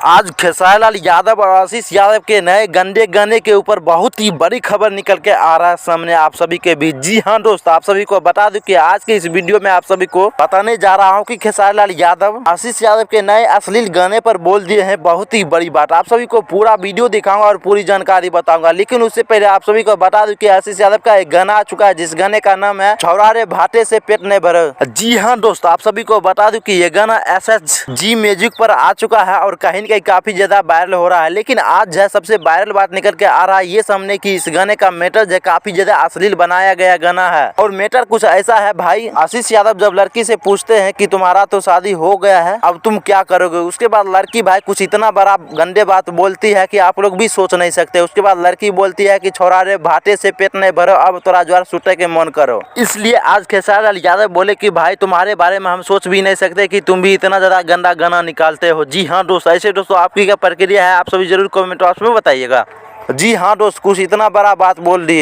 आज खेसारी लाल यादव और आशीष यादव के नए गंदे गाने के ऊपर बहुत ही बड़ी खबर निकल के आ रहा है सामने आप सभी के बीच। जी हाँ दोस्त, आप सभी को बता दूं कि आज के इस वीडियो में आप सभी को बताने जा रहा हूं कि खेसारी लाल यादव आशीष यादव के नए अश्लील गाने पर बोल दिए हैं बहुत ही बड़ी बात। आप सभी को पूरा वीडियो दिखाऊंगा और पूरी जानकारी बताऊंगा, लेकिन उससे पहले आप सभी को बता दूं कि आशीष यादव का एक गाना आ चुका है जिस गाने का नाम है छौरा रे भाटे से पेट नहीं भरे। जी हाँ दोस्त, आप सभी को बता दूं कि ये गाना SSG म्यूजिक पर आ चुका है और कहीं न कहीं काफी ज्यादा वायरल हो रहा है। लेकिन आज जो है सबसे वायरल बात निकल के आ रहा है ये सामने कि इस गाने का मैटर जो काफी ज्यादा अश्लील बनाया गया गाना है। और मैटर कुछ ऐसा है भाई, आशीष यादव जब लड़की से पूछते हैं कि तुम्हारा तो शादी हो गया है, अब तुम क्या करोगे, उसके बाद लड़की भाई कुछ इतना बड़ा गंदे बात बोलती है कि आप लोग भी सोच नहीं सकते। उसके बाद लड़की बोलती है कि छोरा रे भाटे से पेट नहीं भरो, अब तोरा ज्वार सुटे के मन करो। इसलिए आज खेसारी लाल यादव बोले कि भाई तुम्हारे बारे में हम सोच भी नहीं सकते कि तुम भी इतना ज्यादा गंदा गाना निकालते हो। जी हाँ दोस्त, ऐसे दोस्तों आपकी क्या प्रक्रिया है आप सभी जरूर कमेंट बॉक्स में बताइएगा। जी हाँ दोस्त, कुछ इतना बड़ा बात बोल दिए।